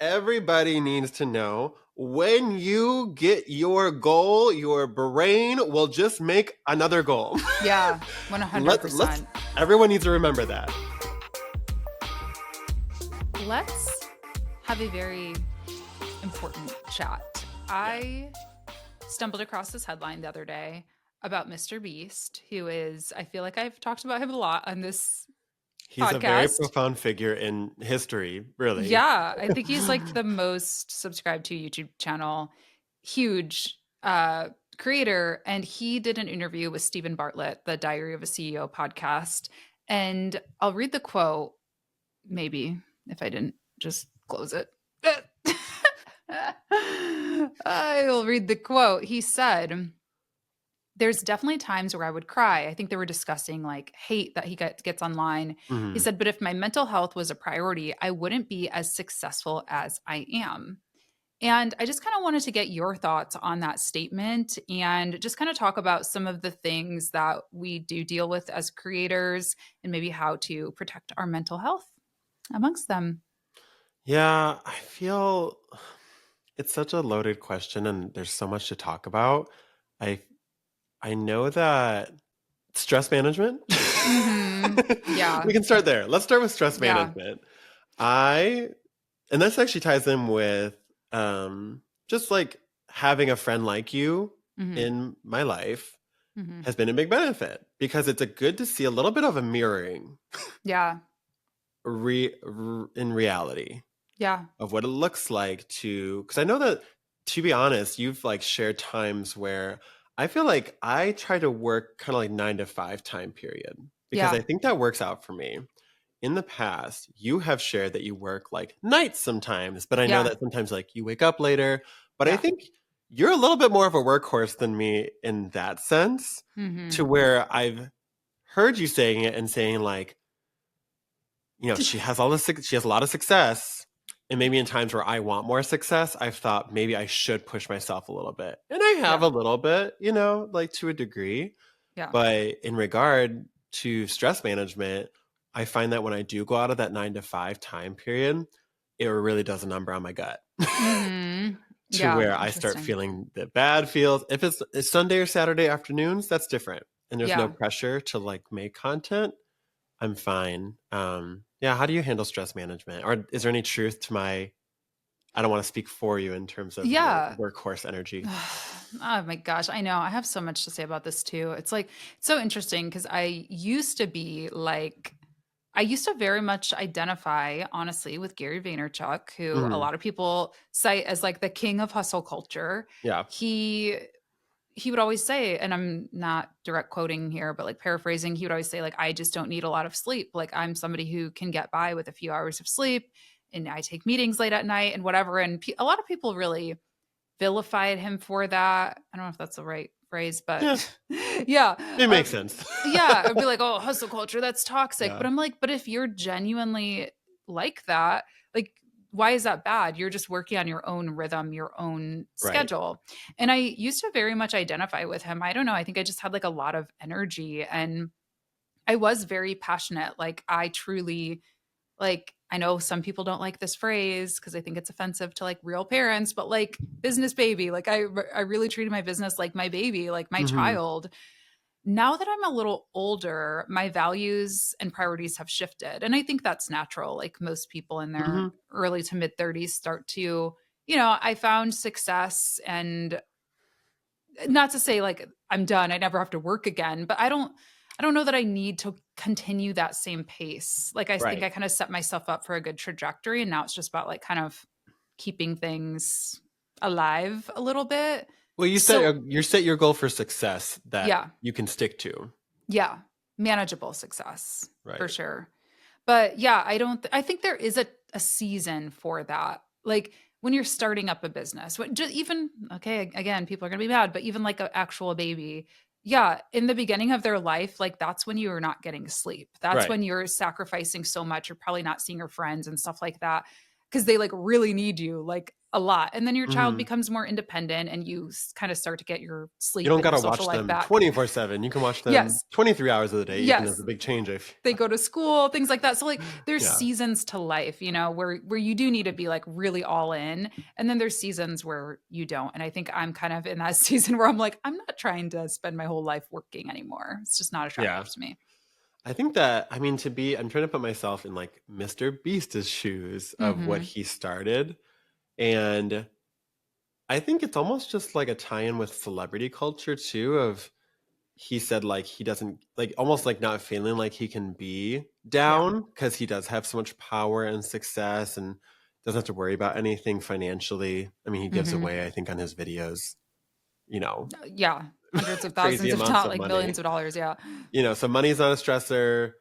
everybody needs to know when you get your goal, your brain will just make another goal. Yeah, Let's 100%. everyone needs to remember that. Let's have a very important chat. I stumbled across this headline the other day about Mr. Beast, who is, I feel like I've talked about him a lot on this He's a very podcast. profound figure in history, really. Yeah, I think he's like the most subscribed to YouTube channel, huge creator. And he did an interview with Stephen Bartlett, the Diary of a CEO podcast. And I'll read the quote, maybe, if I didn't just close it. I will read the quote. He said, there's definitely times where I would cry. I think they were discussing like hate that he gets online. He Mhm. said, but if my mental health was a priority, I wouldn't be as successful as I am. And I just kind of wanted to get your thoughts on that statement and just kind of talk about some of the things that we do deal with as creators and maybe how to protect our mental health amongst them. Yeah, I feel it's such a loaded question and there's so much to talk about. I I know that stress management. Yeah. We can start there. Let's start with stress Yeah. management. I and this actually ties in with just like having a friend like you hmm in my life hmm has been a big benefit because it's a good to see a little bit of a mirroring Yeah. in reality Yeah. of what it looks like to because I know that to be honest, you've like shared times where I feel like I try to work kind of like 9 to 5 time period because I Yeah. think that works out for me. In the past, you have shared that you work like nights sometimes, but I know Yeah. that sometimes like you wake up later. But I Yeah. think you're a little bit more of a workhorse than me in that sense, to hmm where I've heard you saying it and saying like, she has a lot of success. And maybe in times where I want more success, I've thought maybe I should push myself a little bit. And I have Yeah. a little bit, like to a degree. Yeah. But in regard to stress management, I find that when I do go out of that 9 to 5 time period, it really does a number on my gut hmm to Yeah. where I start Interesting. feeling the bad feels. If it's Sunday or Saturday afternoons, that's different. And there's no Yeah. pressure to like make content. I'm fine. Yeah. How do you handle stress management? Or is there any truth to I don't want to speak for you in terms of your Yeah. workhorse energy. Oh my gosh, I know. I have so much to say about this too. It's like it's so interesting because I used to very much identify, honestly, with Gary Vaynerchuk, who a Mhm. lot of people cite as like the king of hustle culture. Yeah. He he would always say, and I'm not direct quoting here, but like paraphrasing, he would always say, like, I just don't need a lot of sleep. Like I'm somebody who can get by with a few hours of sleep and I take meetings late at night and whatever. And a lot of people really vilified him for that. I don't know if that's the right phrase, but Yeah. yeah. It Uh, makes sense. yeah. I'd be like, oh, hustle culture, that's toxic. Yeah. But I'm like, but if you're genuinely like that, like, why is that bad? You're just working on your own rhythm, your own Right. schedule. And I used to very much identify with him. I don't know. I think I just had like a lot of energy and I was very passionate. Like, I truly like, I know some people don't like this phrase because I think it's offensive to like real parents, but like business baby, like I really treated my business like my baby, like my Mhm. child. Now that I'm a little older, my values and priorities have shifted. And I think that's natural. Like most people in their Mhm. early to mid 30s start to, I found success and not to say like I'm done, I never have to work again, but I don't know that I need to continue that same pace. Like I think Right. I kind of set myself up for a good trajectory and now it's just about like kind of keeping things alive a little bit. Well, So, you set your goal for success that yeah. you can stick to. Yeah. Manageable success for Right. sure. But yeah, I think there is a season for that. Like when you're starting up a business, just even, okay, again, people are going to be mad, but even like an actual baby, yeah, in the beginning of their life, like that's when you are not getting sleep. That's Right. when you're sacrificing so much. You're probably not seeing your friends and stuff like that. because they like really need you like a lot. And then your child Mhm. becomes more independent and you kind of start to get your You sleep don't and your gotta social watch life them back. 24/7. You can watch them Yes. 23 hours of the day, even as Yes. a big change, I feel They like. go to school, things like that. So like there's Yeah. seasons to life, you know, where you do need to be like really all in. And then there's seasons where you don't. And I think I'm kind of in that season where I'm like, I'm not trying to spend my whole life working anymore. It's just not Yeah. attractive to me. I think that, I mean, I'm trying to put myself in like Mr. Beast's shoes of what Mm-hmm. he started. And I think it's almost just like a tie-in with celebrity culture too, of he said like he doesn't like almost like not feeling like he can be Yeah. down because he does have so much power and success and doesn't have to worry about anything financially. I mean, he gives Mm-hmm. away, I think, on his videos, you know, Yeah. Hundreds of crazy thousands, if amounts not of like money. millions of dollars. Yeah. So money's not a stressor.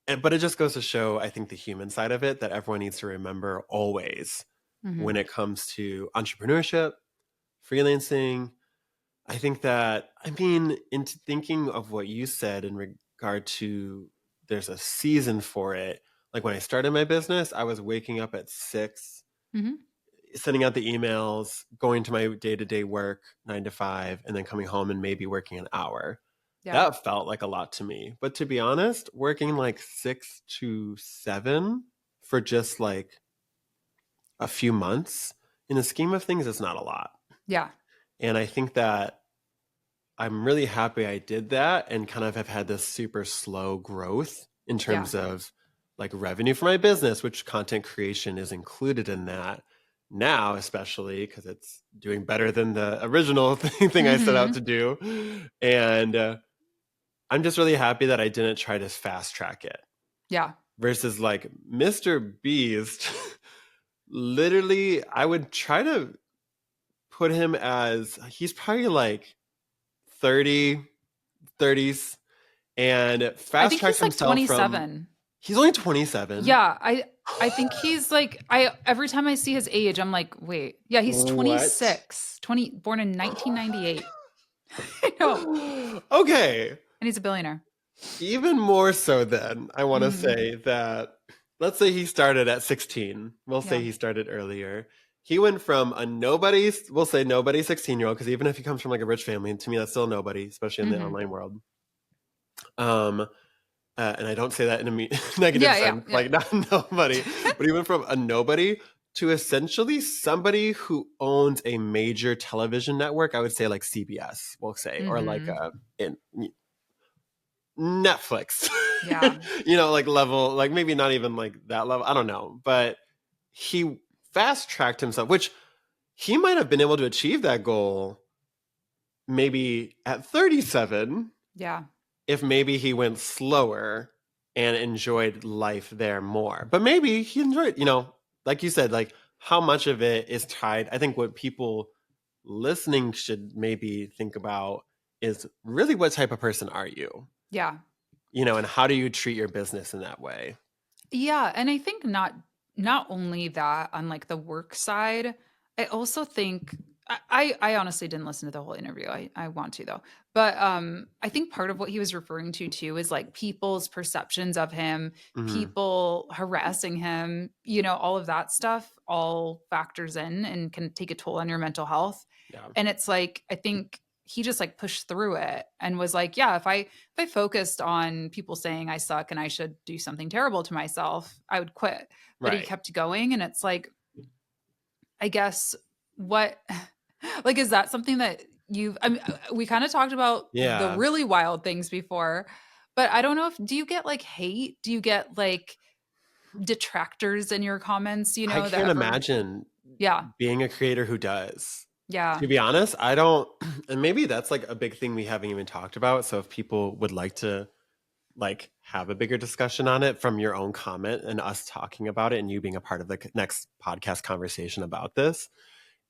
But it just goes to show, I think, the human side of it that everyone needs to remember always Mm-hmm. when it comes to entrepreneurship, freelancing. I think that, I mean, into thinking of what you said in regard to there's a season for it. Like when I started my business, I was waking up at 6, Mm-hmm. sending out the emails, going to my day to day work, 9 to 5, and then coming home and maybe working an hour. Yeah. That felt like a lot to me. But to be honest, working like 6 to 7 for just like a few months in the scheme of things is not a lot. Yeah. And I think that I'm really happy I did that and kind of have had this super slow growth in Yeah. terms of like revenue for my business, which content creation is included in that now, especially because it's doing better than the original thing I set out Mm-hmm. to do. And I'm just really happy that I didn't try to fast track it Yeah. versus like Mr. Beast. Literally, I would try to put him as he's probably like 30, 30s and I fast think tracked he's like himself from 27. he's only 27. Yeah, I think he's like I every time I see his age, I'm like, wait, yeah, he's What? 26, 20, born in 1998. I know, Okay. and he's a billionaire. Even more so then, I want to Hmm. say that let's say he started at 16. We'll say Yeah. he started earlier. He went from a nobody, we'll say nobody 16-year-old, because even if he comes from like a rich family, and to me that's still nobody, especially in the Hmm. online world. Um, and I don't say that in a negative Yeah, yeah, sense, yeah. like not nobody, but he went from a nobody to essentially somebody who owns a major television network. I would say like CBS, we'll say, or like Hmm. in Netflix, Yeah, like level, like maybe not even like that level. I don't know, but he fast tracked himself, which he might have been able to achieve that goal maybe at 37 yeah, if maybe he went slower and enjoyed life there more. But maybe he enjoyed, like you said, like how much of it is tied. I think what people listening should maybe think about is really what type of person are you? yeah. And how do you treat your business in that way? Yeah, and I think not only that on like the work side, I also think I honestly didn't listen to the whole interview. I want to though. But I think part of what he was referring to too is like people's perceptions of him, Hmm. people harassing him, all of that stuff all factors in and can take a toll on your mental health. Yeah. And it's like I think he just like pushed through it and was like, yeah, if I focused on people saying I suck and I should do something terrible to myself, I would quit. But he Right. kept going. And it's like, I guess what, like, is that something that I mean, we kind of talked about the Yeah. really wild things before, but I don't know do you get like hate? Do you get like detractors in your comments, I that can't ever, imagine yeah, being a creator who does. yeah. To be honest, I don't, and maybe that's like a big thing we haven't even talked about. So if people would like to like have a bigger discussion on it from your own comment and us talking about it and you being a part of the next podcast conversation about this,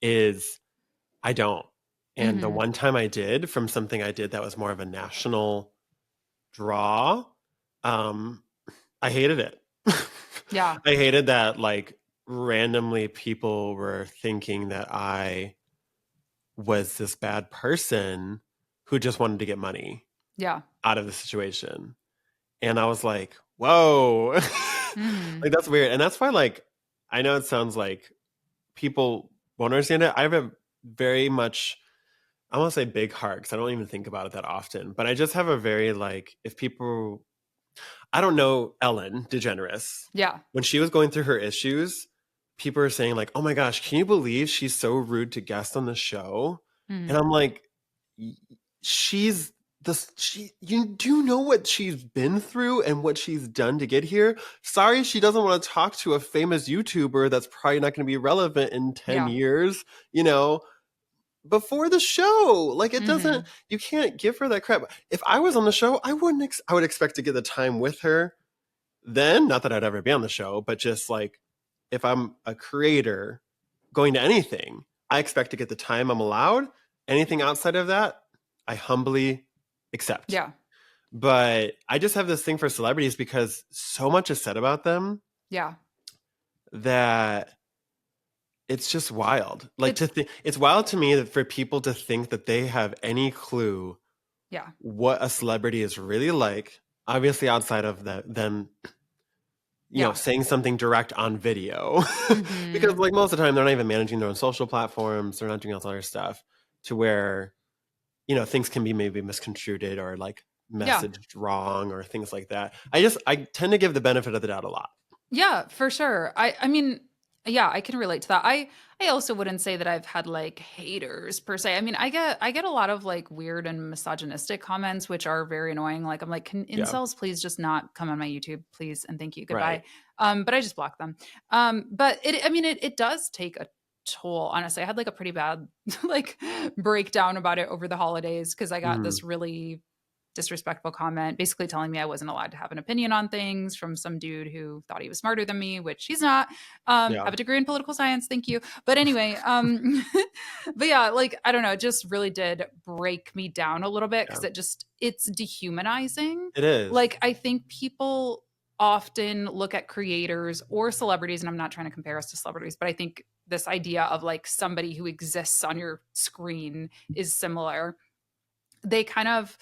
is I don't. And the Hmm. one time I did from something I did that was more of a national draw, um, I hated it. Yeah. I hated that like randomly people were thinking that I was this bad person who just wanted to get money Yeah. out of the situation. And I was like, whoa. Hmm. Like that's weird. And that's why like I know it sounds like people won't understand it. I have a very much, I want to say big heart because I don't even think about it that often, but I just have a very like, if people, I don't know Ellen DeGeneres. Yeah. When she was going through her issues, people are saying like, "Oh my gosh, can you believe she's so rude to guests on the show?" And Mhm. I'm like, "Y- she's she you do know what she's been through and what she's done to get here. Sorry, she doesn't want to talk to a famous YouTuber that's probably not going to be relevant in 10 Yeah. years, you know, before the show. Like it doesn't, Mhm. you can't give her that crap. If I was on the show, I would expect to get the time with her then, not that I'd ever be on the show, but just like if I'm a creator going to anything, I expect to get the time I'm allowed. Anything outside of that, I humbly accept. Yeah. But I just have this thing for celebrities because so much is said about them Yeah. that it's just wild. Like to It's think, it's wild to me that for people to think that they have any clue yeah. what a celebrity is really like. Obviously, outside of them Yeah. saying something direct on video because Mhm. like most of the time they're not even managing their own social platforms, they're not doing all this other stuff to where things can be maybe misconstrued or like Yeah. messaged wrong or things like that. I tend to give the benefit of the doubt a lot. Yeah, for sure. I mean, yeah, I can relate to that. I also wouldn't say that I've had like haters per se. I mean, I get a lot of like weird and misogynistic comments which are very annoying. Like I'm like, can Yeah, incels please just not come on my YouTube, please and thank you. Goodbye. right. But I just block them. But it I mean it does take a toll. Honestly, I had like a pretty bad like breakdown about it over the holidays because I got Hmm. this really disrespectful comment, basically telling me I wasn't allowed to have an opinion on things from some dude who thought he was smarter than me, which he's not. Yeah, Have a degree in political science, thank you. But anyway, but yeah, like I don't know, it just really did break me down a little bit yeah, because it's dehumanizing. it is. Like I think people often look at creators or celebrities, and I'm not trying to compare us to celebrities, but I think this idea of like somebody who exists on your screen is similar. They kind of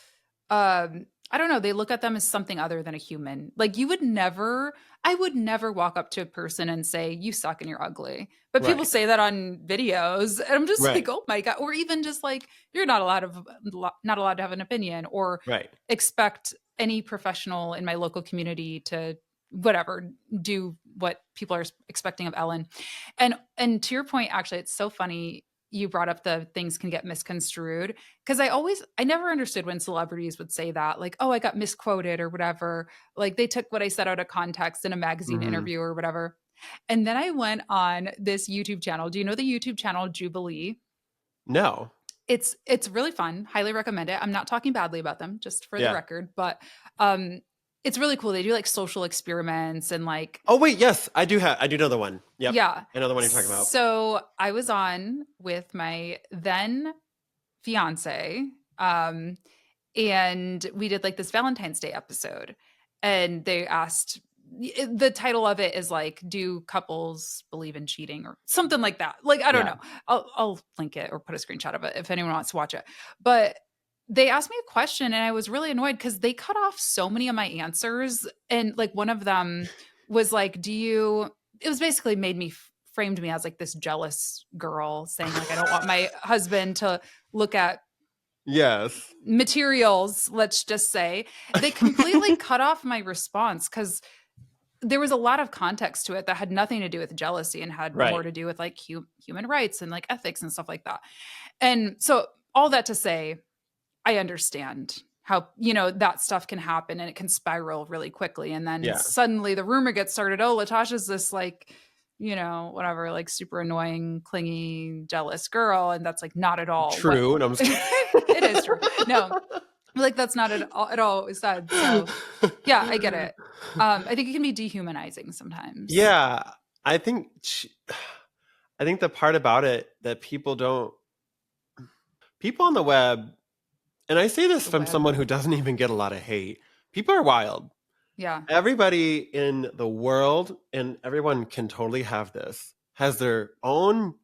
I don't know, they look at them as something other than a human. Like you would never I would never walk up to a person and say you suck and you're ugly. But people Right, say that on videos and I'm just like, right, "Oh my god," or even just like you're not allowed to have an opinion or right. expect any professional in my local community to whatever do what people are expecting of Ellen. And to your point actually it's so funny you brought up the things can get misconstrued because I never understood when celebrities would say that like oh I got misquoted or whatever, like they took what I said out of context in a magazine Hmm. interview or whatever. And then I went on this YouTube channel. Do you know the YouTube channel Jubilee? No. It's really fun, highly recommend it. I'm not talking badly about them, just for the Yeah. record, but um it's really cool. They do like social experiments and like Oh wait, yes, I do know the one. Yep, yeah. I know the one you're talking about. So I was on with my then fiance. And we did like this Valentine's Day episode. And they asked, the title of it is like, do couples believe in cheating or something like that? Like, I don't Yeah. know. I'll link it or put a screenshot of it if anyone wants to watch it. But they asked me a question and I was really annoyed because they cut off so many of my answers. And like one of them was like, it was basically framed me as like this jealous girl saying like I don't want my husband to look at Yes. materials, let's just say. They completely cut off my response because there was a lot of context to it that had nothing to do with jealousy and had more Right. to do with like human rights and like ethics and stuff like that. And so, all that to say, I understand how, that stuff can happen and it can spiral really quickly. And then Yeah. suddenly the rumor gets started oh, Latasha's this like, whatever, like super annoying, clingy, jealous girl. And that's like not at all what True. And I'm just it is true. No, like that's not at all what was said. So yeah, I get it. I think it can be dehumanizing sometimes. Yeah, I think I think the part about it that people on the web, and I say this The from web. someone who doesn't even get a lot of hate. People are wild. Yeah. Everybody in the world, and everyone can totally have this, has their own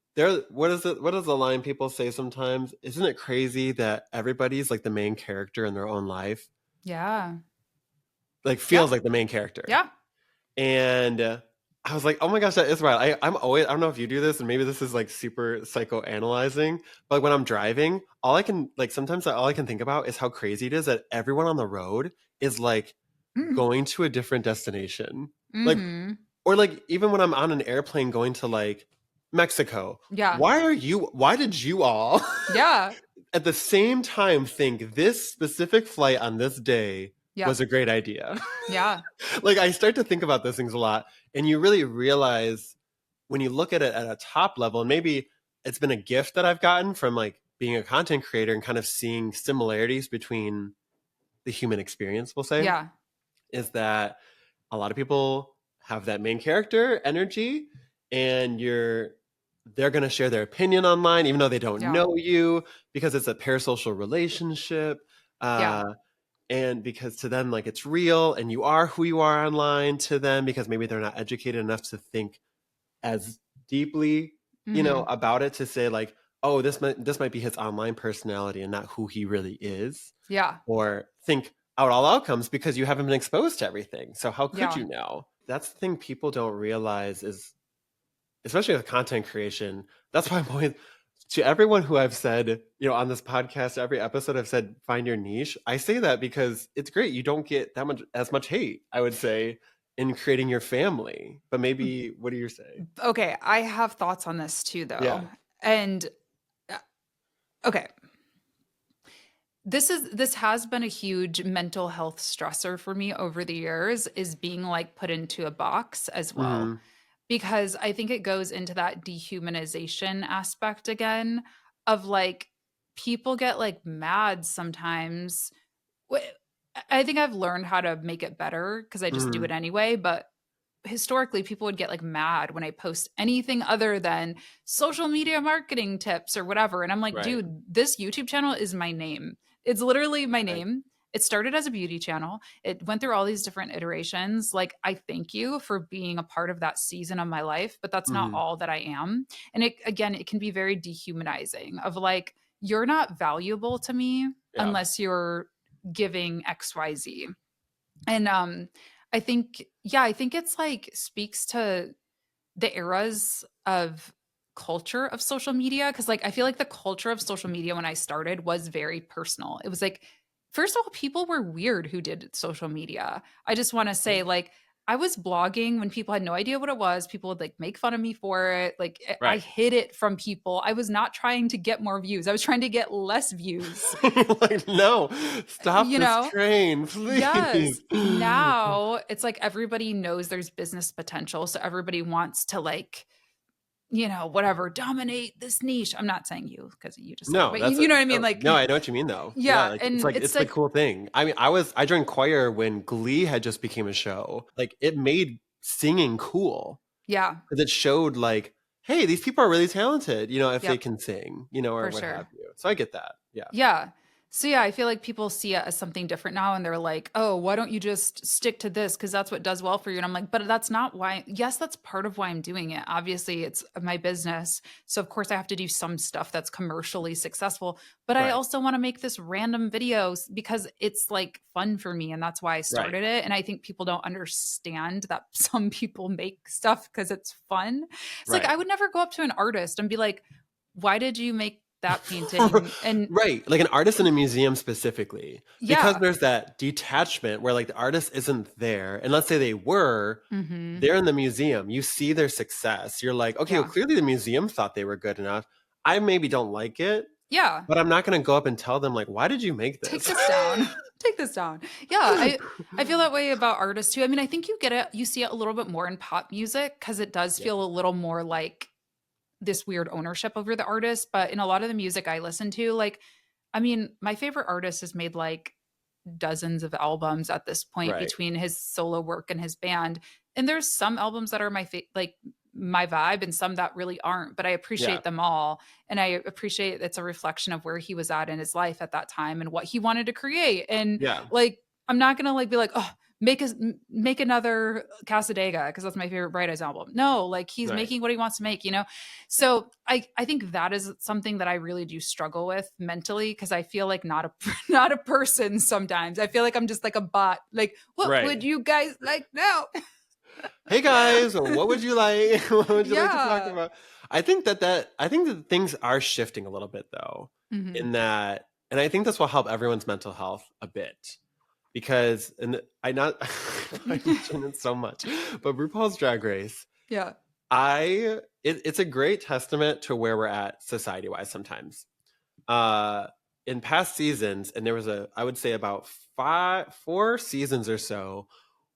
what is the line people say sometimes? Isn't it crazy that everybody's like the main character in their own life? Yeah. Like Yeah. feels like the main character. Yeah. And I was like, oh my gosh, that is right. I'm always, I don't know if you do this, and maybe this is like super psychoanalyzing, but like when I'm driving, all I can, like, sometimes all I can think about is how crazy it is that everyone on the road is like going to a different destination. Like, Mm-hmm. or like even when I'm on an airplane going to like Mexico, Yeah. why did you all Yeah. at the same time think this specific flight on this day Yeah. was a great idea? Yeah. Like I start to think about those things a lot, and you really realize when you look at it at a top level, and maybe it's been a gift that I've gotten from like being a content creator and kind of seeing similarities between the human experience, we'll say, Yeah. is that a lot of people have that main character energy, and they're going to share their opinion online even though they don't Yeah. know you, because it's a parasocial relationship, Yeah. uh, and because to them like it's real and you are who you are online to them, because maybe they're not educated enough to think as deeply, Mm-hmm. about it, to say like, oh, this might be his online personality and not who he really is, Yeah. or think out all outcomes because you haven't been exposed to everything. So how could Yeah. you know? That's the thing people don't realize is, especially with content creation, that's why I'm always, to everyone who I've said, on this podcast, every episode I've said, find your niche. I say that because it's great. You don't get as much hate, I would say, in creating your family. But maybe, what do you say? Okay, I have thoughts on this too, though. Yeah. And uh, okay, this has been a huge mental health stressor for me over the years, is being like put into a box as well. Hmm. Because I think it goes into that dehumanization aspect again of like people get like mad sometimes. Wh- I think I've learned how to make it better because I just do Hmm. it anyway, but historically people would get like mad when I post anything other than social media marketing tips or whatever. And I'm like, Right. dude, this YouTube channel is my name. It's literally my Right. name. It started as a beauty channel. It went through all these different iterations. Like, I thank you for being a part of that season of my life, but that's not Hmm. all that I am. And it, again, it can be very dehumanizing of like, you're not valuable to me Yeah. unless you're giving XYZ. And I think, yeah, I think it's like speaks to the eras of culture of social media, because like I feel like the culture of social media when I started was very personal. It was like, first of all, people were weird who did social media. I just want to say, like, I was blogging when people had no idea what it was. People would like make fun of me for it. Like, I Right. hid it from people. I was not trying to get more views. I was trying to get less views. Like, no, stop You this know, train, yes. please. Now it's like everybody knows there's business potential. So everybody wants to like, whatever, dominate this niche. I'm not saying you because you just said it, No, but that's you know what I mean? no, Like, no, I know what you mean though. Yeah, yeah. like And it's it's the like, cool thing. I mean, I joined choir when Glee had just became a show. Like it made singing cool yeah, because it showed like, hey, these people are really talented, if they yep, can sing, or for what have sure. you. So I get that. Yeah. Yeah. So yeah, I feel like people see it as something different now and they're like, "Oh, why don't you just stick to this because that's what does well for you?" And I'm like, "But that's not why. Yes, that's part of why I'm doing it. Obviously, it's my business. So of course I have to do some stuff that's commercially successful, but I Right. also want to make this random videos because it's like fun for me and that's why I Right. started it. And I think people don't understand that some people make stuff because it's fun. It's like Right. I would never go up to an artist and be like, "Why did you make that painting?" And Right, like an artist in a museum specifically, because yeah. there's that detachment where like the artist isn't there, and let's say they were, Mhm. they're in the museum, you see their success, you're like, okay, well, Yeah. clearly the museum thought they were good enough. I maybe don't like it, Yeah. but I'm not going to go up and tell them like, why did you make Take this? this down. Take this down. Yeah, I feel that way about artists too. I mean, I think you see it a little bit more in pop music because it does Yeah. feel a little more like this weird ownership over the artist, but in a lot of the music I listen to, like, I mean, my favorite artist has made like dozens of albums at this point Right. between his solo work and his band. And there's some albums that are like my vibe and some that really aren't, but I Yeah. appreciate them all. And I appreciate it's a reflection of where he was at in his life at that time and what he wanted to create. And Yeah. like, I'm not going to like be like, "Oh, make another Casadega because that's my favorite Bright Eyes album." No, like he's Right. making what he wants to make. So I think that is something that I really do struggle with mentally because I feel like not a not a person sometimes. I feel like I'm just like a bot. Like, what would Right. you guys like now? Hey guys, what would you like? What would you like to talk Yeah. about? I think that things are shifting a little bit though, Mhm. in that, and I think this will help everyone's mental health a bit because, and I not I mention it so much, but RuPaul's Drag Race, Yeah. it's a great testament to where we're at society wise sometimes. Uh, in past seasons, and there was I would say about 4 seasons or so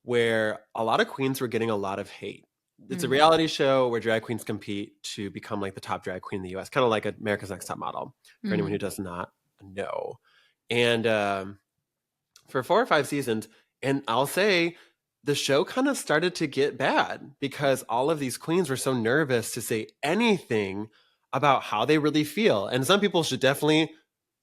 where a lot of queens were getting a lot of hate. It's a Mhm. reality show where drag queens compete to become like the top drag queen in the US, kind of like America's Next Top Model, for anyone who Mhm. does not know. And for 4 or 5 seasons, and I'll say the show kind of started to get bad because all of these queens were so nervous to say anything about how they really feel. And some people should definitely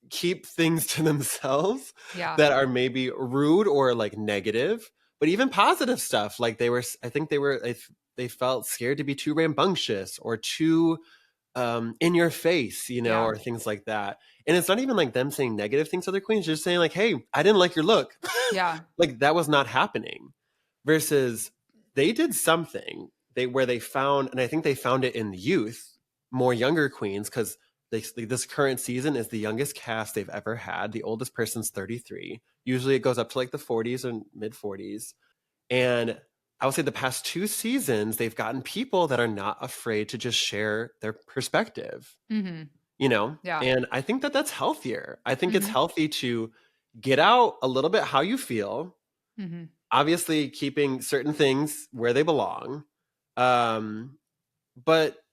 keep things to themselves Yeah. that are maybe rude or like negative, but even positive stuff. Like I think they felt scared to be too rambunctious or too in your face, Yeah. or things like that. And it's not even like them saying negative things to other queens, just saying like, "Hey, I didn't like your look." Yeah. Like that was not happening. Versus they did something where they found, and I think they found it in the youth, more younger queens, because this current season is the youngest cast they've ever had. The oldest person's 33. Usually it goes up to like the 40s and mid 40s. And I would say the past 2 seasons, they've gotten people that are not afraid to just share their perspective, Mhm. you know? Yeah. And I think that that's healthier. I think it's Mhm. healthy to get out a little bit how you feel, Mhm. obviously keeping certain things where they belong. Um, but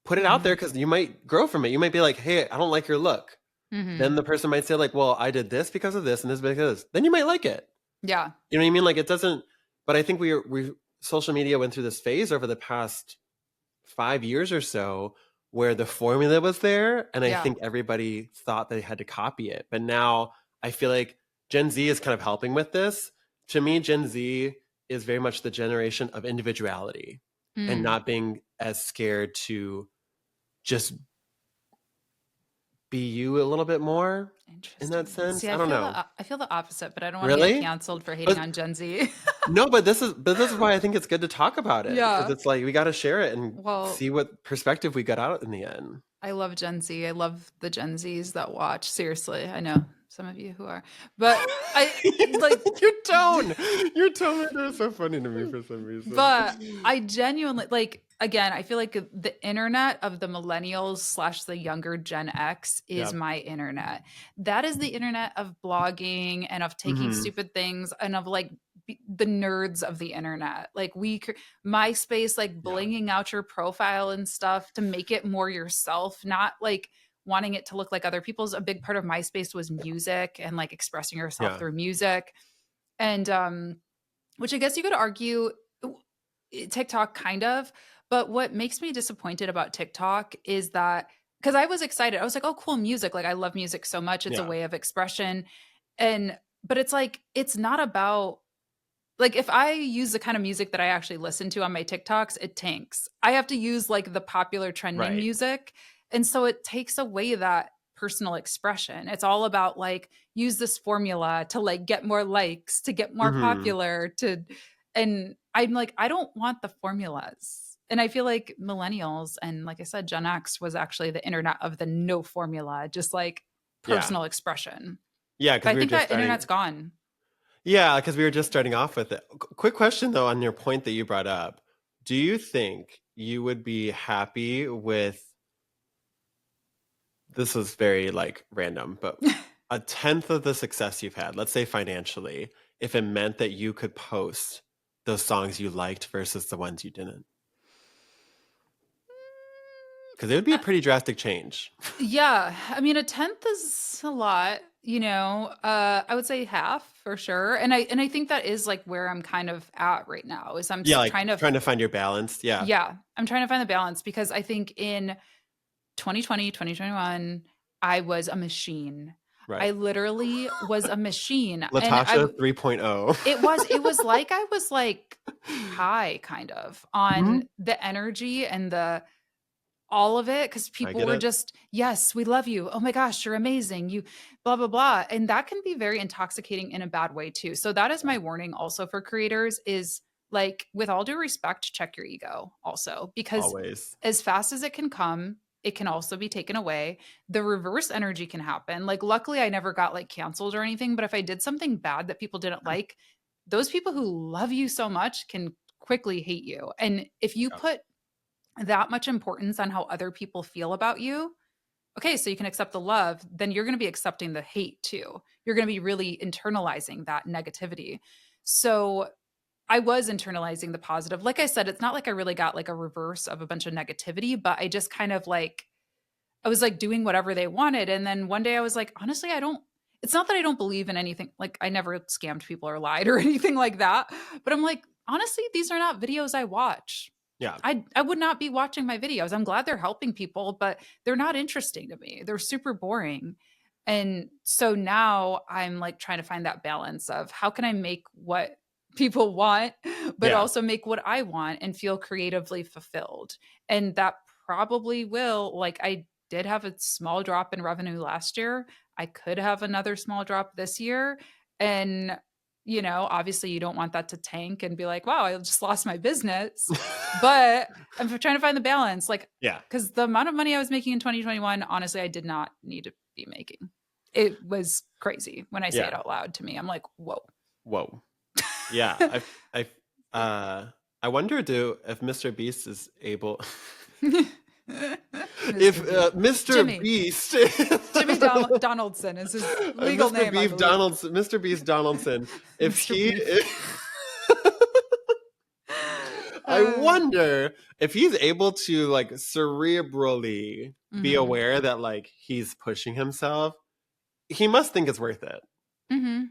put it out Mhm. there because you might grow from it. You might be like, hey, I don't like your look. Mhm. Then the person might say, like, well, I did this because of this and this because of this. Then you might like it. Yeah. You know what I mean? Like it doesn't, but I think we social media went through this phase over the past 5 years or so where the formula was there. And I Yeah. think everybody thought they had to copy it. But now I feel like Gen Z is kind of helping with this. To me, Gen Z is very much the generation of individuality and Mm. not being as scared to just be you a little bit more in that Interesting. See, sense. I don't know. I feel the opposite, but I don't wanna get Really? canceled for hating But on Gen Z. no, but this is why I think it's good to talk about it because Yeah. it's like we got to share it and Well, see what perspective we got out in the end. I love Gen Z. I love the Gen Zs that watch. Seriously, I know some of you who are, but I like, your tone, your tone right there is so funny to me for some reason. but I genuinely like. Again, I feel like the internet of the millennials slash the younger Gen X is Yeah. my internet. That is the internet of blogging and of taking Hmm. stupid things and of like the nerds of the internet. Like MySpace, like Yeah. blinging out your profile and stuff to make it more yourself, not like wanting it to look like other people's. A big part of MySpace was music and like expressing yourself Yeah. through music. And which I guess you could argue TikTok kind of, but what makes me disappointed about TikTok is that because I was excited. I was like, "Oh, cool music." Like I love music so much. It's a Yeah. way of expression. And but it's like it's not about like, if I use the kind of music that I actually listen to on my TikToks, it tanks. I have to use, like, the popular trending Right. music, and so it takes away that personal expression. It's all about, like, use this formula to, like, get more likes, to get more Hmm. popular, to and I'm like, I don't want the formulas. And I feel like millennials and, like I said, Gen X was actually the internet of the no formula, just, like, Yeah. personal expression. Yeah. But Because I we were think just that internet's starting. gone. Yeah, because we were just starting off with it. Quick question though, on your point that you brought up. Do you think you would be happy with, this is very like random, but a tenth of the success you've had, let's say financially, if it meant that you could post those songs you liked versus the ones you didn't? Because it would be a pretty drastic change. Yeah, I mean, a tenth is a lot, you know. I would say half for sure, and I think that is like where I'm kind of at right now. Is Yeah, like trying to, trying to find your balance. Yeah, yeah, I'm trying to find the balance because I think in 2020, 2021, I was a machine. I right. literally was a machine, and Latasha 3.0. it was like I was like high kind of on Mhm. the energy and the all of it because I people get were it. just, "Yes, we love you. Oh my gosh, you're amazing. You blah, blah, blah." And that can be very intoxicating in a bad way too. So that is Yeah. my warning also for creators is like with all due respect, check your ego also, because Always. as fast as it can come, it can also be taken away. The reverse energy can happen. Like, luckily, I never got like canceled or anything, but if I did something bad that people didn't like, those people who love you so much can quickly hate you. And if you Yeah. put that much importance on how other people feel about you, okay, so you can accept the love, then you're going to be accepting the hate too. You're going to be really internalizing that negativity. So I was internalizing the positive. Like I said, it's not like I really got like a reverse of a bunch of negativity, but I just kind of like, I was like doing whatever they wanted. And then one day I was like, honestly, I don't, it's not that I don't believe in anything. Like, I never scammed people or lied or anything like that. But I'm like, honestly, these are not videos I watch. Yeah. I would not be watching my videos. I'm glad they're helping people, but they're not interesting to me. They're super boring. And so now I'm like trying to find that balance of how can I make what people want, but Yeah. also make what I want and feel creatively fulfilled. And that probably will, like, I did have a small drop in revenue last year. I could have another small drop this year. And, obviously you don't want that to tank and be like, wow, I just lost my business. But I'm trying to find the balance, like, Yeah. because the amount of money I was making in 2021, honestly, I did not need to be making. It was crazy when I say it Yeah. out loud to me. I'm like, whoa. Whoa. Yeah. I uh I wonder do if Mr. Beast is able if Mr. B. Mr. Jimmy. Beast Jimmy Donaldson is his legal Mr. name, I Beef believe. Donaldson, Mr. Beast Donaldson, if Mr. he Beef. I Uh, wonder if he's able to like cerebrally be mm-hmm. aware that like he's pushing himself. He must think it's worth it Mm-hmm.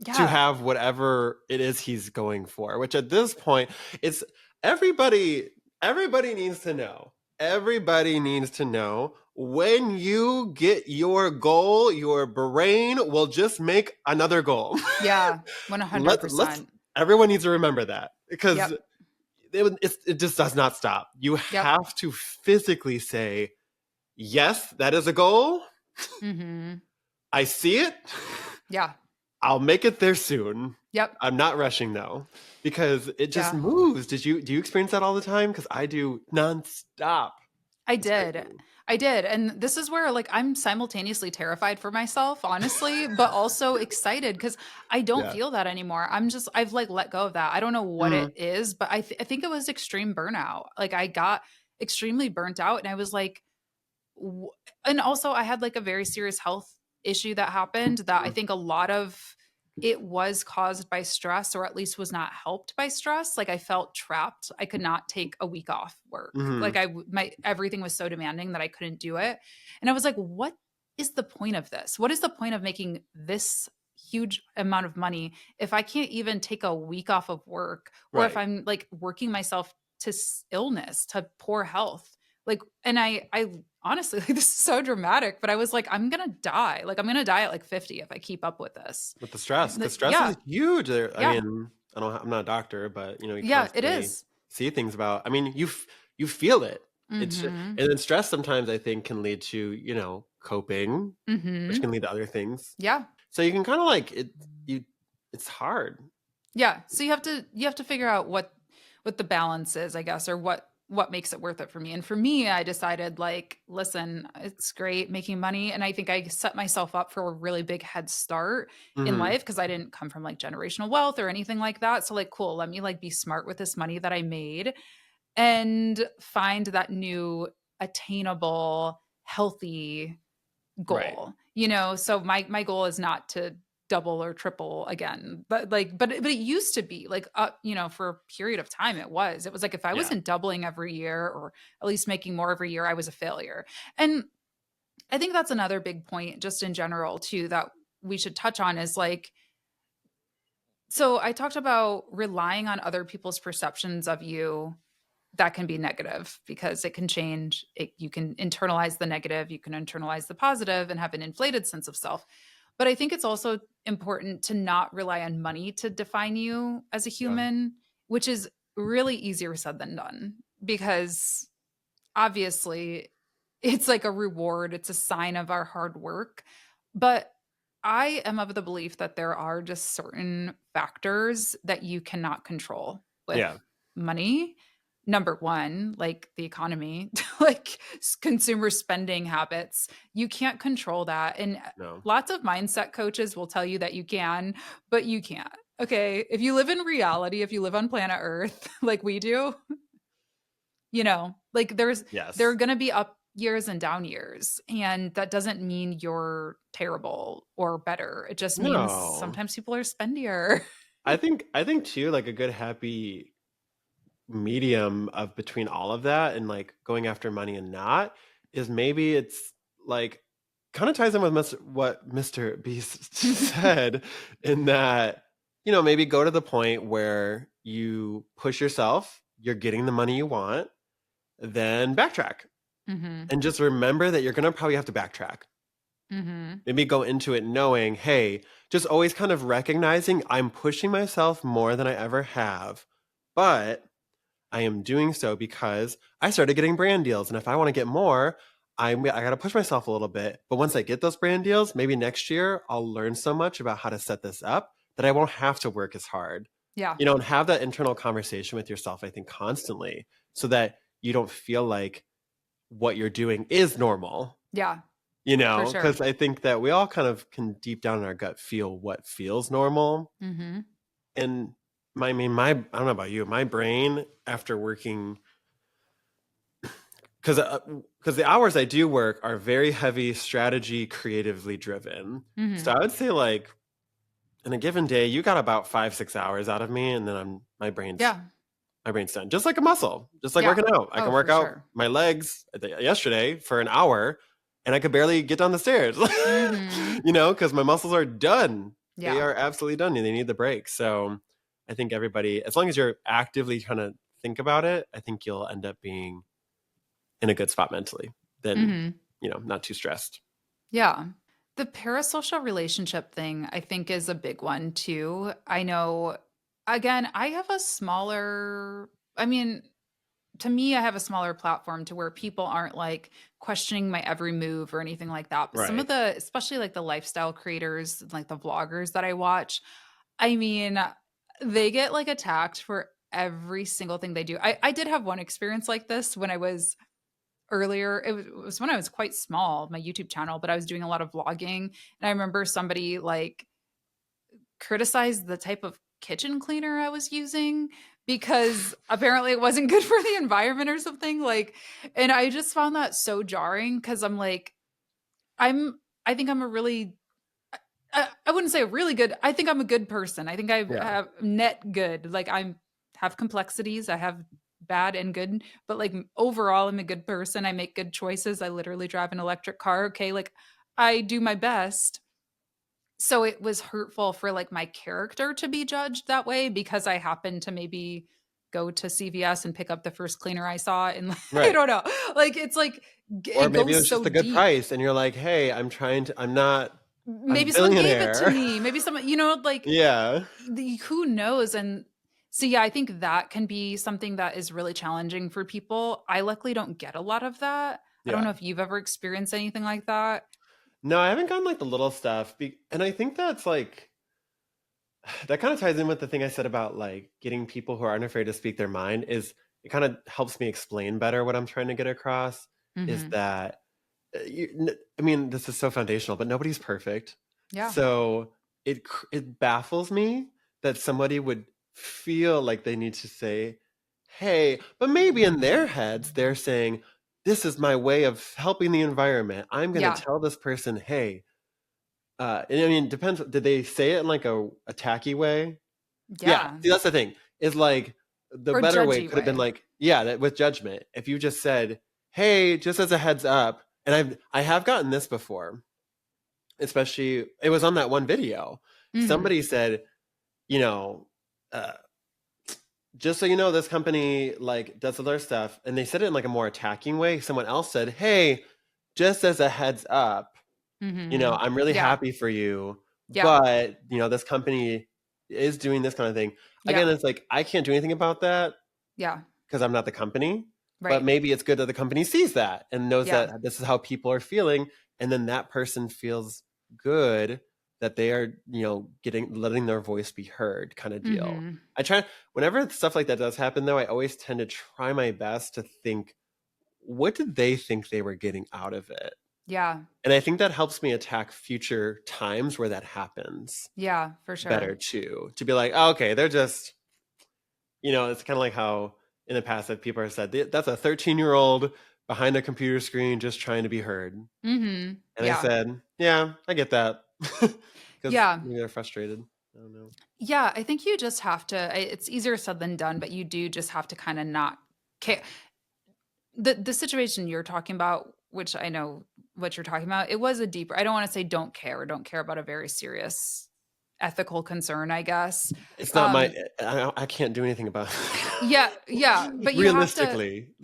to Yeah. have whatever it is he's going for, which at this point it's everybody needs to know. Everybody needs to know when you get your goal, your brain will just make another goal. Yeah. Let's 100%. everyone needs to remember that because Yep. it just does not stop. You Yep. have to physically say, yes, that is a goal. Mm-hmm. I see it. Yeah. I'll make it there soon. Yep. I'm not rushing though, because it just Yeah. moves. Do you experience that all the time? Because I do nonstop. I It's did. crazy. I did. And this is where like I'm simultaneously terrified for myself, honestly, but also excited because I don't Yeah. feel that anymore. I've like let go of that. I don't know what Mhm. it is, but I think it was extreme burnout. Like I got extremely burnt out and I was like, w- and also I had like a very serious health issue that happened that I think a lot of it was caused by stress or at least was not helped by stress. Like I felt trapped. I could not take a week off work. Like Mhm. my everything was so demanding that I couldn't do it. And I was like, what is the point of this? What is the point of making this huge amount of money if I can't even take a week off of work or if Right. I'm like working myself to illness, to poor health? Like, and I honestly, like, this is so dramatic, but I was like, I'm gonna die. Like, I'm gonna die at like 50 if I keep up with this. With the stress, because stress Yeah, is huge. I yeah, mean, I'm not a doctor, but you know, you yeah, it constantly is. see things about. I mean, you feel it. It's Mm-hmm. and then stress sometimes I think can lead to coping, which Mm-hmm. can lead to other things. Yeah. So you can kind of like it. You it's hard. Yeah. So you have to figure out what the balance is, I guess, or what makes it worth it for me. And for me, I decided like, listen, it's great making money. And I think I set myself up for a really big head start in Hmm. life because I didn't come from like generational wealth or anything like that. So like, cool, let me like be smart with this money that I made and find that new attainable, healthy Right. goal. So my goal is not to double or triple again. But like but it used to be like for a period of time it was. It was like if I Yeah. wasn't doubling every year or at least making more every year, I was a failure. And I think that's another big point just in general too that we should touch on is like, so I talked about relying on other people's perceptions of you that can be negative because it can change it. You can internalize the negative, you can internalize the positive and have an inflated sense of self. But I think it's also important to not rely on money to define you as a Yeah. human, which is really easier said than done because obviously it's like a reward, it's a sign of our hard work. But I am of the belief that there are just certain factors that you cannot control. with Yeah. money. Number one, like the economy, like consumer spending habits. You can't control that. And No. lots of mindset coaches will tell you that you can, but you can't. Okay. If you live in reality, if you live on planet Earth like we do, like there are Yes. going to be up years and down years. And that doesn't mean you're terrible or better. It just means No. sometimes people are spendier. I think too, like a good happy medium of between all of that and like going after money and not is maybe it's like kind of ties in with what Mr. Beast said in that, maybe go to the point where you push yourself, you're getting the money you want, then backtrack Mhm. and just remember that you're going to probably have to backtrack. Mhm. Maybe go into it knowing, hey, just always kind of recognizing I'm pushing myself more than I ever have, but I am doing so because I started getting brand deals. And if I want to get more, I got to push myself a little bit. But once I get those brand deals, maybe next year I'll learn so much about how to set this up that I won't have to work as hard. Yeah. And have that internal conversation with yourself, I think, constantly so that you don't feel like what you're doing is normal, Yeah, for because sure. I think that we all kind of can deep down in our gut feel what feels normal. Mhm. And I don't know about you, my brain after working because the hours I do work are very heavy strategy, creatively driven. So Mhm. I would say like in a given day, you got about 5, 6 hours out of me, and then Yeah. my brain's done. Just like a muscle, just like Yeah. working out. I Oh, can work for out sure. my legs yesterday for an hour, and I could barely get down the stairs. Mhm. Because my muscles are done. They Yeah. are absolutely done. They need the break. So I think everybody, as long as you're actively trying to think about it, I think you'll end up being in a good spot mentally. Then Mhm. not too stressed. Yeah. The parasocial relationship thing, I think, is a big one too. I know, again, I have a smaller, I mean, to me, I have a smaller platform to where people aren't like questioning my every move or anything like that. But some of Right. the, especially like the lifestyle creators, like the vloggers that I watch, I mean, they get like attacked for every single thing they do. I did have one experience like this when I was earlier. It was when I was quite small, my YouTube channel, but I was doing a lot of vlogging. And I remember somebody like criticized the type of kitchen cleaner I was using because apparently it wasn't good for the environment or something. Like, and I just found that so jarring because I'm like, I think I'm a really I wouldn't say a really good. I think I'm a good person. I think I Yeah. have net good. Like I'm have complexities. I have bad and good, but like overall, I'm a good person. I make good choices. I literally drive an electric car. Okay, like I do my best. So it was hurtful for like my character to be judged that way because I happened to maybe go to CVS and pick up the first cleaner I saw, and I Right. don't know. Like it's like Or it maybe it goes was so just a good deep. price and you're like, hey, I'm a Maybe someone gave it to billionaire. me. Maybe someone, like Yeah. who knows? And so, yeah, I think that can be something that is really challenging for people. I luckily don't get a lot of that. I don't Yeah. know if you've ever experienced anything like that. No, I haven't gotten like the little stuff. And I think that's like, that kind of ties in with the thing I said about like getting people who aren't afraid to speak their mind is it kind of helps me explain better what I'm trying to get across is Hmm. that I mean, this is so foundational, but nobody's perfect. Yeah. So it baffles me that somebody would feel like they need to say, "Hey," but maybe in their heads they're saying, "This is my way of helping the environment. I'm going to Yeah. tell this person, hey." And I mean, it depends. Did they say it in like a tacky way? Yeah. Yeah. See, that's the thing. Is like the Or better way judgy could have been way. like, yeah, that with judgment. If you just said, "Hey, just as a heads up," and I have gotten this before, especially it was on that one video. Hmm. Somebody said, you know, uh, just so you know, this company like does other stuff, and they said it in like a more attacking way. Someone else said, "Hey, just as a heads up, Hmm. I'm really Yeah. happy for you, Yeah. but this company is doing this kind of thing." Yeah. Again, it's like I can't do anything about that Yeah. because I'm not the company, but Right. maybe it's good that the company sees that and knows Yeah. that this is how people are feeling, and then that person feels good that they are, getting letting their voice be heard kind of deal. Mhm. I try whenever stuff like that does happen though, I always tend to try my best to think, what did they think they were getting out of it? Yeah. And I think that helps me attack future times where that happens Yeah, for better sure. too. To be like, oh, okay, they're just, it's kind of like how in the past that people have said, That's a 13-year-old behind a computer screen just trying to be heard." Mhm. And I Yeah. said, yeah, I get that. Because Yeah. maybe they're frustrated. I don't know. Yeah, I think you just have to it's easier said than done, but you do just have to kinda not care. The situation you're talking about, which I know what you're talking about, it was a deeper I don't wanna say don't care about a very serious ethical concern, I guess. It's not my, Um, I can't do anything about yeah, yeah, but you have to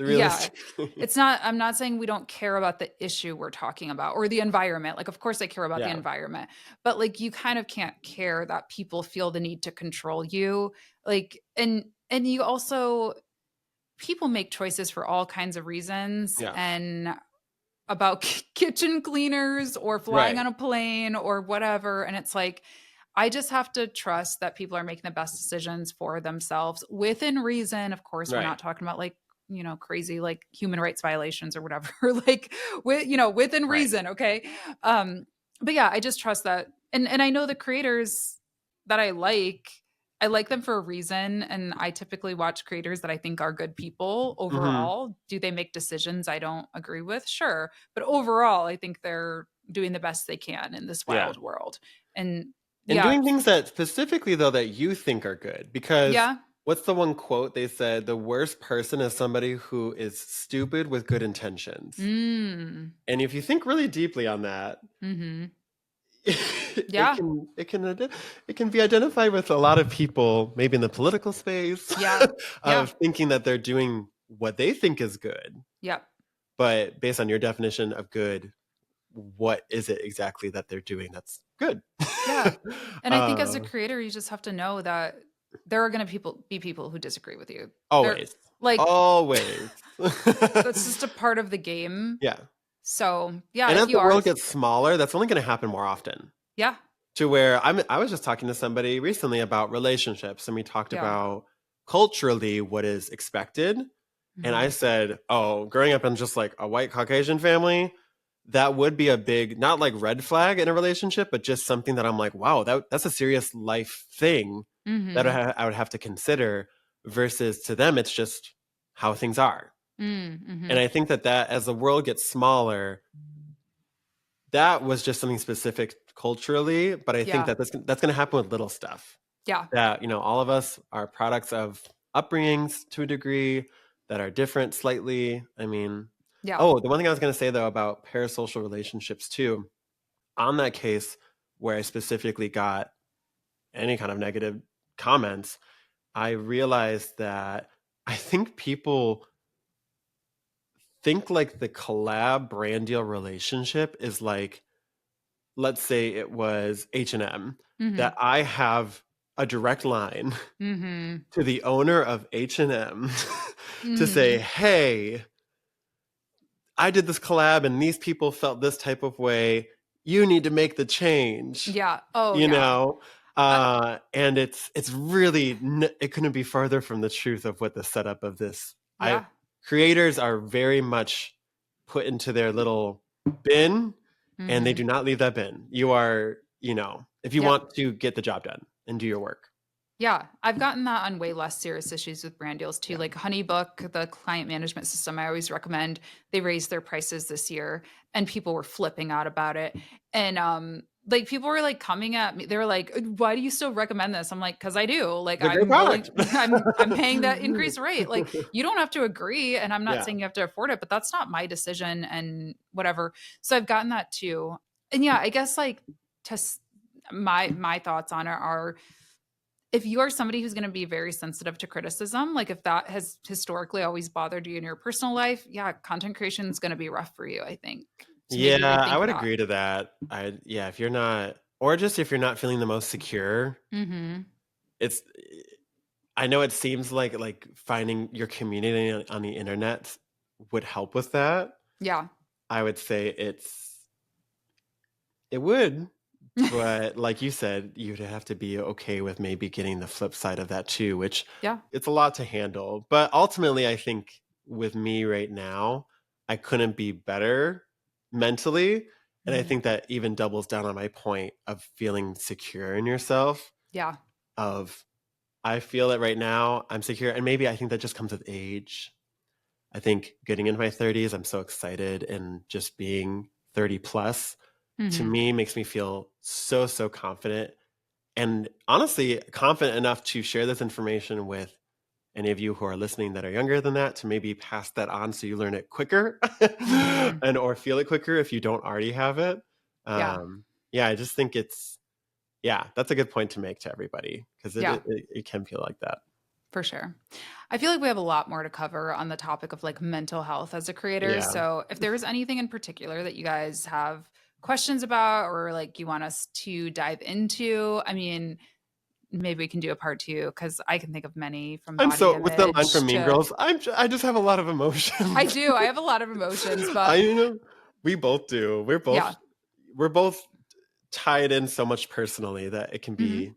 yeah. realistically. It's not I'm not saying we don't care about the issue we're talking about or the environment, like, of course I care about the Yeah, environment, but, like, you kind of can't care that people feel the need to control you, like and you also people make choices for all kinds of reasons, yeah, and about kitchen cleaners or flying right, on a plane or whatever, and it's like, I just have to trust that people are making the best decisions for themselves within reason. Of course, we're right, not talking about, like, crazy, like, human rights violations or whatever, like, within right. reason, okay? Um, but yeah, I just trust that, and I know the creators that I like them for a reason, and I typically watch creators that I think are good people Mhm, overall. Do they make decisions I don't agree with? Sure. But overall, I think they're doing the best they can in this yeah. wild world. And And yeah, doing things that specifically though that you think are good, because yeah. what's the one quote they said, "The worst person is somebody who is stupid with good intentions." Mm. And if you think really deeply on that, Mhm. it Yeah. can it can it can be identified with a lot of people, maybe in the political space, Yeah. Yeah. of thinking that they're doing what they think is good, Yep. but based on your definition of good, what is it exactly that they're doing that's good? Yeah. And I think as a uh, creator, you just have to know that there are going to be people who disagree with you. They're always, like always. that's just a part of the game. Yeah, So, yeah, and if as you the are world gets smaller, that's only going to happen more often. yeah. To where I was just talking to somebody recently about relationships, and we talked Yeah. about culturally what is expected. And I Mhm. said, "Oh, growing up in just like a white Caucasian family, that would be a big, not like red flag in a relationship, but just something that I'm like, wow, that's a serious life thing that Mhm. I would have to consider." Versus to them, it's just how things are. Mm, And mhm. I think that as the world gets smaller, that was just something specific culturally. But I think Yeah. that that's going to happen with little stuff. Yeah. That, all of us are products of upbringings to a degree that are different slightly. I mean, Yeah. oh, the one thing I was going to say though about parasocial relationships too, on that case where I specifically got any kind of negative comments, I realized that I think people think like the collab brand deal relationship is like, let's say it was H&M, that Mhm. I have a direct line Mhm. to the owner of H&M to say, Mhm. "Hey, I did this collab and these people felt this type of way. You need to make the change." Yeah. Oh, You yeah. know? I And it's really it couldn't be further from the truth of what the setup of this. I yeah. Creators are very much put into their little bin, and they Mhm. do not leave that bin. You are, if you Yep. want to get the job done and do your work. Yeah, I've gotten that on way less serious issues with brand deals too. Yeah. Like HoneyBook, the client management system I always recommend, they raised their prices this year and people were flipping out about it. And like people were like coming at me. They were like, "Why do you still recommend this?" I'm like, "Cuz I do. Like It's a great I'm willing product. I'm paying that increased rate. Like you don't have to agree and I'm not Yeah. saying you have to afford it, but that's not my decision and whatever." So I've gotten that too. And yeah, I guess like to my thoughts on it are if you are somebody who's going to be very sensitive to criticism, like if that has historically always bothered you in your personal life, yeah, content creation is going to be rough for you, I think. So Yeah, maybe I rethink would that. agree to that. Yeah, if you're not, or just if you're not feeling the most secure, Mhm. it's I know it seems like finding your community on the internet would help with that. Yeah. I would say it would, But like you said, you'd have to be okay with maybe getting the flip side of that too, which Yeah. it's a lot to handle. But ultimately, I think with me right now, I couldn't be better mentally. And I Mhm. think that even doubles down on my point of feeling secure in yourself, Yeah. of I feel it right now, I'm secure. And maybe I think that just comes with age. I think getting into my 30s, I'm so excited, and just being 30 plus to Mhm. me makes me feel so, so confident, and honestly confident enough to share this information with any of you who are listening that are younger than that, to maybe pass that on so you learn it quicker Mhm. and or feel it quicker if you don't already have it. Yeah. Yeah, I just think it's, yeah, that's a good point to make to everybody, because Yeah. it can feel like that. For sure. I feel like we have a lot more to cover on the topic of like mental health as a creator. Yeah. So, if there was anything in particular that you guys have questions about or like you want us to dive into, I mean, maybe we can do a part two because I can think of many from I'm body so, with the line image from Mean to, Girls, I just have a lot of I emotions. do. I have a lot of emotions, but I know we both do. yeah. We're both tied in so much personally that Mhm. it can be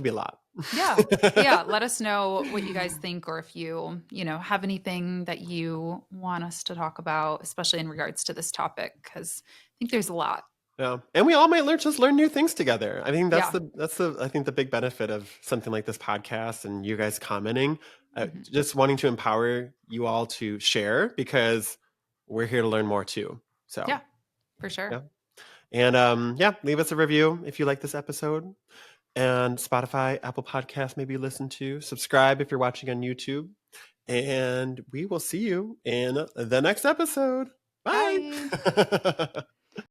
a lot. Yeah. Yeah. Let us know what you guys think or if have anything that you want us to talk about, especially in regards to this topic, because I think there's a lot. Yeah, and we all might learn new things together. I think Yeah. that's the I think the big benefit of something like this podcast and you guys commenting, Mhm. just wanting to empower you all to share, because we're here to learn more too. So Yeah, for sure. yeah, and yeah, leave us a review if you like this episode, and Spotify, Apple Podcasts, maybe listen to, subscribe if you're watching on YouTube, and we will see you in the next episode. Bye. Bye.